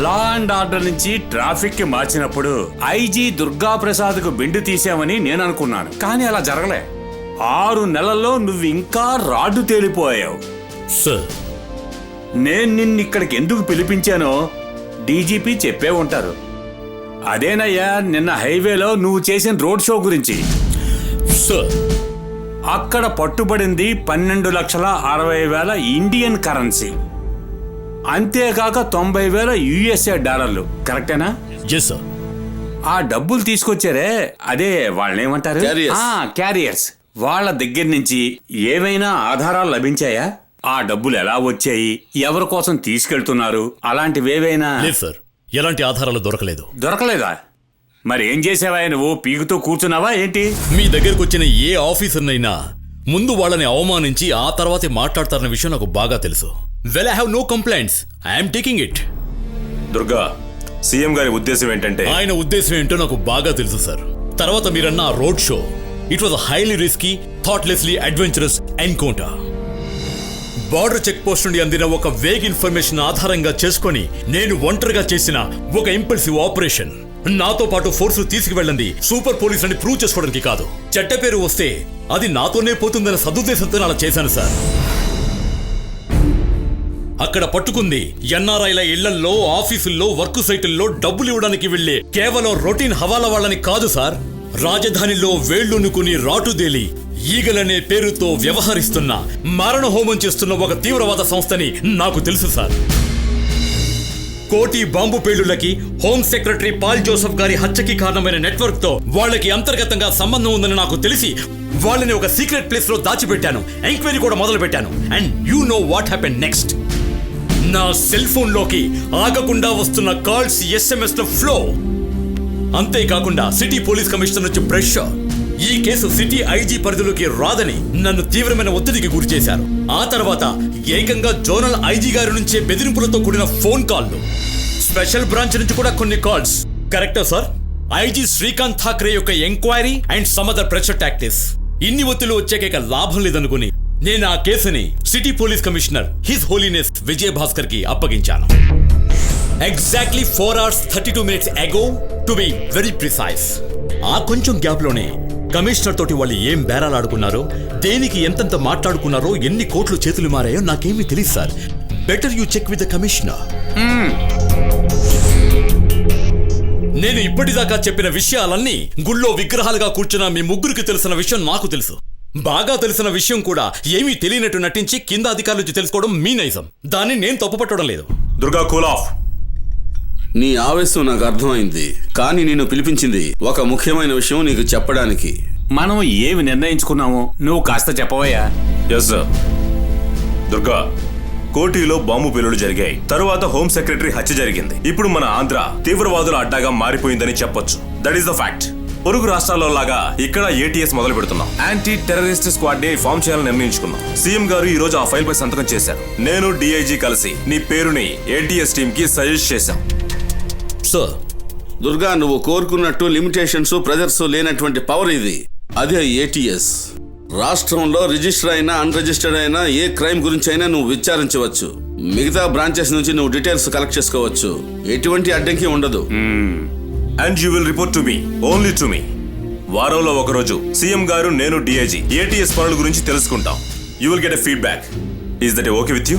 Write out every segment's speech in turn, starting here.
Law and order నుంచి traffic కి మార్చినప్పుడు ఐజీ దుర్గా ప్రసాద్ కు బిండు తీసామని నేను అనుకున్నాను, కానీ అలా జరగలే. 6 నెలల్లో నువ్వు ఇంకా రాడ్డు తేలిపోయావు. సార్, నేను నిన్ను ఇక్కడికి ఎందుకు పిలిపించానో డీజీపీ చెప్పే ఉంటారు. అదేనయ్యా నిన్న హైవేలో నువ్వు చేసిన రోడ్ షో గురించి. సార్, అక్కడ పట్టుబడింది 12,60,000 ఇండియన్ కరెన్సీ, అంతేకాక 90,000 యుఎస్ఏ డాలర్లు. కరెక్టేనా? Yes sir. ఆ డబ్బులు తీసుకొచ్చారే, అదే వాళ్ళేమంటారు, క్యారియర్స్. వాళ్ళ దగ్గర నుంచి ఏమైనా ఆధారాలు లభించాయా? ఆ డబ్బులు ఎలా వచ్చాయి, ఎవరి కోసం తీసుకెళ్తున్నారు, అలాంటివేవైనా? లేదు సార్, ఎలాంటి ఆధారాలు దొరకలేదు. దొరకలేదా? మరి ఏం చేసావా నువ్వు? పీకుతూ కూర్చున్నావా ఏంటి? మీ దగ్గరకు వచ్చిన ఏ ఆఫీసర్నైనా ముందు వాళ్ళని అవమానించి ఆ తర్వాతే మాట్లాడతారన్న విషయం నాకు బాగా తెలుసు. Well, I have no complaints. I'm taking it. Durga, CM గారి ఉద్దేశం ఏంటంటే? ఆయన ఉద్దేశం ఏంటో నాకు బాగా తెలుసు సార్. తర్వాత మీరన్న ఆ road show, it was highly risky, thoughtlessly adventurous encounter. Border check post నుండి అందిన ఒక వేగ్ ఇన్ఫర్మేషన్ ఆధారంగా చేసుకొని నేను ఒంటరిగా చేసిన ఒక ఇంపల్సివ్ ఆపరేషన్. నాతో పాటు ఫోర్సు తీసుకువెళ్ళండి సూపర్ పోలీస్ అని ప్రూవ్ చేసుకోవడానికి కాదు. చెడ్డ పేరు వస్తే అది నాతోనే పోతుందన్న సదుద్దేశంతో అలా చేశాను సార్. అక్కడ పట్టుకుంది ఎన్ఆర్ఐల ఇళ్లల్లో, ఆఫీసుల్లో, వర్క్ సైటుల్లో డబ్బులు ఇవ్వడానికి వెళ్లే కేవలం రొటీన్ హవాలా వాళ్ళని కాదు సార్. రాజధానిలో వేళ్లునుకుని రాటుదేలి ఈగలనే పేరుతో వ్యవహరిస్తున్న, మరణ హోమం చేస్తున్న ఒక తీవ్రవాద సంస్థని నాకు తెలుసు సార్. కోటి బాంబు పేలుళ్లకి, హోమ్ సెక్రటరీ పాల్ జోసెఫ్ గారి హత్యకి కారణమైన నెట్వర్క్ తో వాళ్ళకి అంతర్గతంగా సంబంధం ఉందని నాకు తెలిసి వాళ్ళని ఒక సీక్రెట్ ప్లేస్ లో దాచిపెట్టాను. ఎంక్వైరీ కూడా మొదలు పెట్టాను. And you know what happen next. నా సెల్ ఫోన్ లోకి ఆగకుండా వస్తున్న కాల్స్, ఎస్ఎంఎస్ లో ఫ్లో. అంతేకాకుండా సిటీ పోలీస్ కమిషనర్ నుంచి ప్రెషర్. ఈ కేసు సిటీ ఐజీ పరిధిలోకి రాదని నన్ను తీవ్రమైన ఒత్తిడికి గురి చేశారు. ఆ తర్వాత ఏకంగా జోనల్ ఐజీ గారి నుంచే బెదిరింపులతో కూడిన ఫోన్ కాల్లు, స్పెషల్ బ్రాంచ్ నుంచి కూడా కొన్ని కాల్స్. కరెక్టా సార్? ఐజీ శ్రీకాంత్ ఠాక్రే యొక్క enquiry and some other pressure tactics. ఇన్ని ఒత్తిళ్లు వచ్చాక లాభం లేదనుకుని నేను ఆ కేసుని city police commissioner his holiness Vijay Bhaskar కి అప్పగించాను. Exactly 4 hours 32 minutes ago to be very precise. ఆ కొంచెం గ్యాప్ లోనే కమిషనర్ తోటి వాళ్ళు ఏం బేరాలు ఆడుకున్నారో, దేనికి ఎంతెంత మాట్లాడుకున్నారో, ఎన్ని కోట్లు చేతులు మారాయో నాకేమీ తెలియదు sir. Better you check with the commissioner. నేను ఇప్పటిదాకా చెప్పిన విషయాలన్నీ గుళ్ళో విగ్రహాలుగా కూర్చున్న మీ ముగ్గురికి తెలిసిన విషయం నాకు తెలుసు. బాగా తెలిసిన విషయం కూడా ఏమీ తెలియనట్టు నటించి కింద అధికారుల నుంచి తెలుసుకోవడం మీ నైజం. దాన్ని నేను తప్పుపట్టడం లేదు. Durga, cool of. నీ ఆవేశం నాకు అర్థమైంది, కానీ నిన్ను పిలిపించింది ఒక ముఖ్యమైన విషయం నీకు చెప్పడానికి. మనం ఏమి నిర్ణయించుకున్నామో నువ్వు కాస్త చెప్పవయ్యా. Yes sir. దుర్గా, కోటిలో బాంబు పేలుళ్లు జరిగాయి. తరువాత హోమ్ సెక్రటరీ హత్య జరిగింది. ఇప్పుడు మన ఆంధ్ర తీవ్రవాదుల అడ్డాగా మారిపోయిందని చెప్పొచ్చు. That is the fact. పొరుగు రాష్ట్రాల్లో లాగా ఇక్కడ ఏటీఎస్ మొదలు పెడుతున్నాం. యాంటీ టెర్రరిస్ట్ స్క్వాడ్ ని ఫామ్ చేయాలని నిర్ణయించుకున్నాం. సీఎం గారు ఈ రోజు ఆ ఫైల్ పై సంతకం చేశారు. నేను డిఐజీ కలిసి నీ పేరుని ఏటీఎస్ టీమ్ కి సజెస్ట్ చేశాం. సార్, దుర్గా, నువ్వు కోరుకున్నట్టు లిమిటేషన్స్, ప్రెజర్స్ లేనటువంటి పవర్ ఇది. అదే ఏటీఎస్. రాష్ట్రంలో రిజిస్టర్ అయినా అన్రిజిస్టర్డ్ అయినా ఏ క్రైమ్ గురించి అయినా నువ్వు విచారించవచ్చు. మిగతా బ్రాంచెస్ నుంచి నువ్వు డీటెయిల్స్ కలెక్ట్ చేసుకోవచ్చు. ఎటువంటి అడ్డంకి ఉండదు. And you will report to me, only to me. వారంలో ఒకరోజు సీఎం గారు, నేను డిఐజీ ఏటీఎస్ పనుల గురించి తెలుసుకుంటాం. You will get a feedback. Is that okay with you?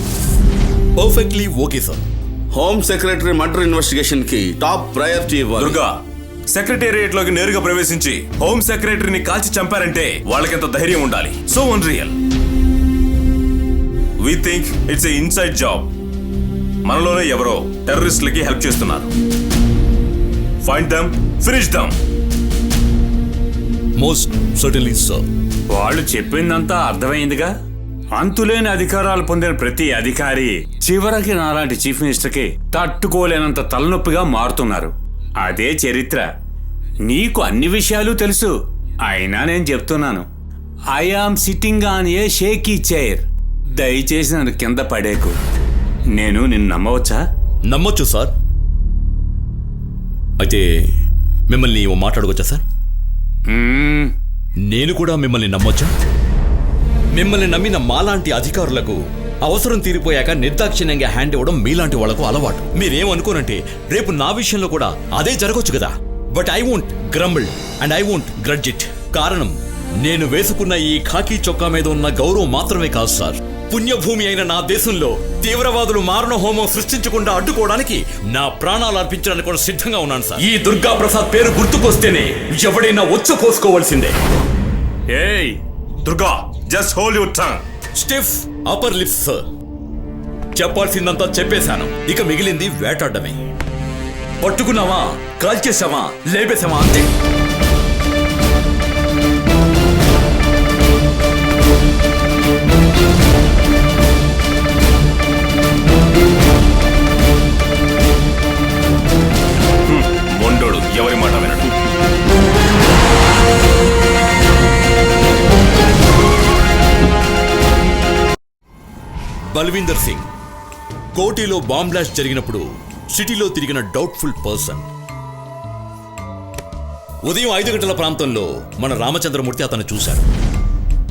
Perfectly okay sir. Home secretary murder investigation కి టాప్ ప్రయారిటీ ఇవ్వాలి. Durga, secretariat లోకి నేరుగా ప్రవేశించి హోమ్ సెక్రటరీని కాల్చి చంపారంటే వాళ్ళకెంత ధైర్యం ఉండాలి. So unreal. We think it's a inside job. మనలోనే ఎవరో టెర్రరిస్టులకి హెల్ప్ చేస్తున్నారు. Find them, finish them. Most certainly sir. వాళ్ళు చెప్పిందంతా అర్థమైందిగా. అంతులేని అధికారాలు పొందిన ప్రతి అధికారి చివరికి నాలాంటి చీఫ్ మినిస్టర్కి తట్టుకోలేనంత తలనొప్పిగా మారుతున్నారు. అదే చరిత్ర. నీకు అన్ని విషయాలు తెలుసు. అయినా నేను చెప్తున్నాను, I am sitting on a shaky chair. దయచేసి నన్ను కింద పడేకు. నేను నిన్ను నమ్మవచ్చా? నమ్మొచ్చు సార్. అయితే మిమ్మల్ని ఓ మాట్లాడవచ్చా సార్? నేను కూడా మిమ్మల్ని నమ్మొచ్చా? మిమ్మల్ని నమ్మిన మాలాంటి అధికారులకు అవసరం తీరిపోయాక నిర్దాక్షిణ్యంగా హ్యాండ్ ఇవ్వడం మీలాంటి వాళ్లకు అలవాటు. మీరేమనుకోనంటే రేపు నా విషయంలో కూడా అదే జరగొచ్చు కదా. But I won't crumble and I won't grudge it. కారణం, నేను వేసుకున్న ఈ ఖాకీ చొక్కా మీద ఉన్న గౌరవం మాత్రమే కాదు సార్. పుణ్యభూమి అయిన నా దేశంలో తీవ్రవాదులు మారణ హోమం సృష్టించకుండా అడ్డుకోవడానికి నా ప్రాణాలు అర్పించడానికి కూడా సిద్ధంగా ఉన్నాను సార్. ఈ దుర్గా ప్రసాద్ పేరు గుర్తుకొస్తేనే ఎవడైనా వచ్చపోసుకోవాల్సిందే. ఏయ్ Durga, just hold your tongue. Stiff upper lips sir. చెప్పాల్సిందంతా చెప్పేశాను. ఇక మిగిలింది వేటాడమే. పట్టుకున్నావా, కాల్చేసావా, లేపేసావా అంతే. మొండోడు ఎవరి మాట వినడు. బల్వీందర్ సింగ్ కోటిలో బాంబ్ బ్లాస్ట్ జరిగినప్పుడు సిటీలో తిరిగిన డౌట్ఫుల్ పర్సన్. ఉదయం 5 గంటల ప్రాంతంలో మన రామచంద్రమూర్తి అతను చూశాడు.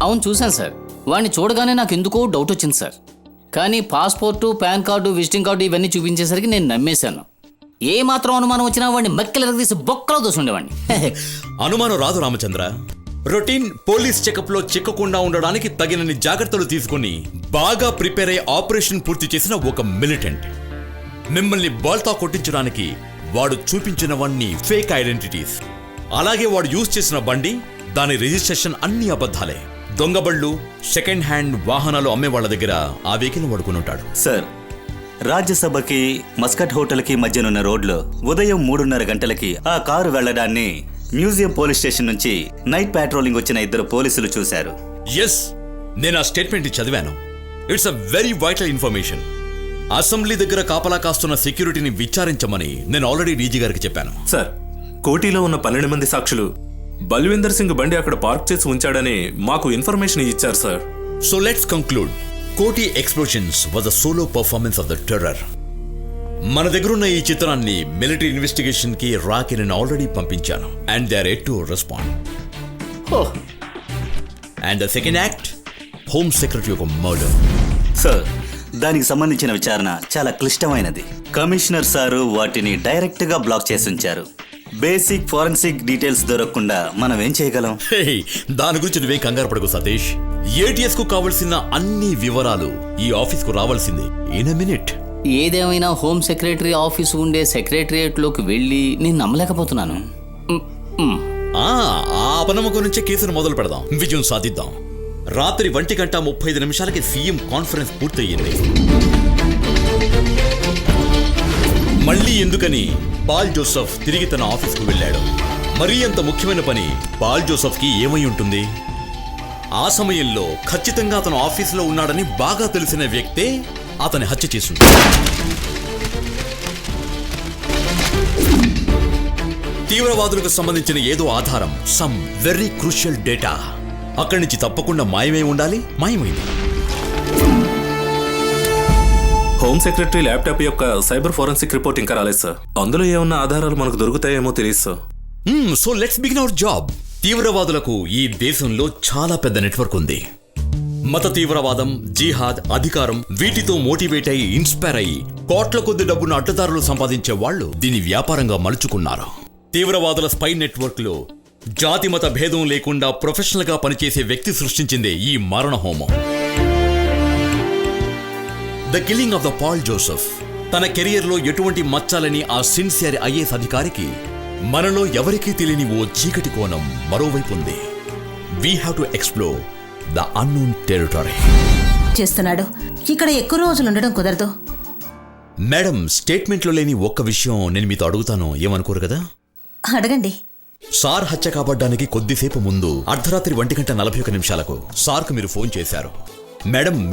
అవును, చూశాను సార్. వాడిని చూడగానే నాకు ఎందుకో డౌట్ వచ్చింది సార్. కానీ passport, pan card, visiting card ఇవన్నీ చూపించేసరికి నేను నమ్మేశాను. ఏ మాత్రం అనుమానం వచ్చినా వాడిని మక్కెలు తీసి బొక్కలో దోసుండేవాడిని. అనుమానం రాదు రామచంద్ర. రొటీన్ పోలీస్ చెకప్ లో చిక్కకుండా ఉండడానికి తగినన్ని జాగ్రత్తలు తీసుకుని బాగా ప్రిపేర్ అయ్యి ఆపరేషన్ పూర్తి చేసిన ఒక మిలిటెంట్. మిమ్మల్ని బాల్తా కొట్టించడానికి వాడు చూపించినవన్నీ ఫేక్ ఐడెంటిటీస్. అలాగే వాడు యూజ్ చేసిన బండి, దాని రిజిస్ట్రేషన్ అన్ని అబద్ధాలే. దొంగ బళ్ళు, సెకండ్ హ్యాండ్ వాహనాలు అమ్మే వాళ్ళ దగ్గర ఆ వెహికల్ వాడుకుని ఉంటాడు. సార్, రాజ్యసభకి మస్కట్ హోటల్కి మధ్యనున్న రోడ్లో ఉదయం 3:30 గంటలకి ఆ కారు వెళ్లడాన్ని మ్యూజియం పోలీస్ స్టేషన్ నుంచి నైట్ పాట్రోలింగ్ వచ్చిన 2 పోలీసులు చూశారు. ఎస్, నేను ఆ స్టేట్మెంట్ చదివాను. It's a very vital information. Assembly దగ్గర కాపలా కాస్తున్న సెక్యూరిటీని విచారించమని నేను ఆల్రెడీ డీజీ గారికి చెప్పాను. సార్, కోటిలో ఉన్న 12 మంది సాక్షులు బల్వీందర్ సింగ్ బండి అక్కడ పార్క్ చేసి ఉంచాడని మాకు ఇన్ఫర్మేషన్ ఇచ్చారు sir. So let's conclude. Koti explosions was a solo performance of the terror. మన దగ్గరున్న ఈ చిత్రాన్ని మిలిటరీ ఇన్వెస్టిగేషన్ కి రాకి నేను ఆల్రెడీ పంపించాను. And they are yet to respond. And the second act, home secretary ఒక మర్డర్. సార్, దానికి సంబంధించిన విచారణ చాలా క్లిష్టమైనది. కమిషనర్ సారు వాటిని డైరెక్ట్ గా బ్లాక్ చేసి ఉంచారు. బేసిక్ ఫోరెన్సిక్ డీటెయిల్స్ దొరకకుండా మనం ఏం చేయగలం? దాని గురించి నువ్వేం కంగారు పడకు సతీష్. ఏటీఎస్ కు కావలసిన అన్ని వివరాలు ఈ ఆఫీస్ కు రావాల్సిందే ఇన్ ఎ మినిట్. ఏదేమైనా హోమ్ సెక్రటరీ ఆఫీస్ ఉండే సెక్రటరియట్ లోకి వెళ్ళి నేను నమ్మలేకపోతున్నాను. ఆ అపనమ్మకం నుంచే కేసును మొదలు పెడదాం, విజయం సాధిద్దాం. రాత్రి 1:35 సీఎం కాన్ఫరెన్స్ పూర్తయింది. మళ్ళీ ఎందుకని పాల్ జోసెఫ్ తిరిగి తన ఆఫీస్కు వెళ్ళాడు. మరీ అంత ముఖ్యమైన పని పాల్ జోసెఫ్ కి ఏమై ఉంటుంది? ఆ సమయంలో ఖచ్చితంగా అతను ఆఫీసులో ఉన్నాడని బాగా తెలిసిన వ్యక్తే అతని హత్య చేసింది. తీవ్రవాదులకు సంబంధించిన ఏదో ఆధారం, సమ్ వెరీ క్రూషియల్ డేటా అక్కడి నుంచి తప్పకుండా మాయమై ఉండాలి. మాయమైంది. హోమ్ సెక్రటరీ ల్యాప్టాప్ యొక్క సైబర్ ఫోరెన్సిక్ రిపోర్ట్ ఇంకా రాలేదు సార్. అందులో ఏమన్నా ఆధారాలు మనకు దొరుకుతాయేమో తెలియదు sir. So let's begin our job. తీవ్రవాదులకు ఈ దేశంలో చాలా పెద్ద నెట్వర్క్ ఉంది. మత తీవ్రవాదం, జిహాద్, అధికారం, వీటితో మోటివేట్ అయ్యి ఇన్స్పైర్ అయ్యి కోట్ల కొద్ది డబ్బును అడ్డదారులు సంపాదించే వాళ్ళు దీని వ్యాపారంగా మలుచుకున్నారు. తీవ్రవాదుల స్పై నెట్వర్క్ లో జాతి మత భేదం లేకుండా ప్రొఫెషనల్ గా పనిచేసే వ్యక్తి సృష్టించిందే ఈ మారణ హోమం. The killing of the Paul Joseph. తన కెరియర్ లో ఎటువంటి మచ్చాలని ఆ సిన్సియర్ ఐఏఎస్ అధికారికి మనలో ఎవరికీ తెలియని ఓ చీకటి కోణం మరోవైపు ఉంది. We have to explore the unknown territory. చేస్తున్నాడు. ఇక్కడ ఎక్కువ రోజులు ఉండడం కుదరదు. మేడం, స్టేట్మెంట్లో లేని ఒక్క విషయం నేను మీతో అడుగుతాను, ఏమనుకోరు కదా? అడగండి. సార్ హత్య కాబడ్డానికి కొద్దిసేపు ముందు అర్ధరాత్రి 1:41 సార్కు మీరు ఫోన్ చేశారు. మేడం,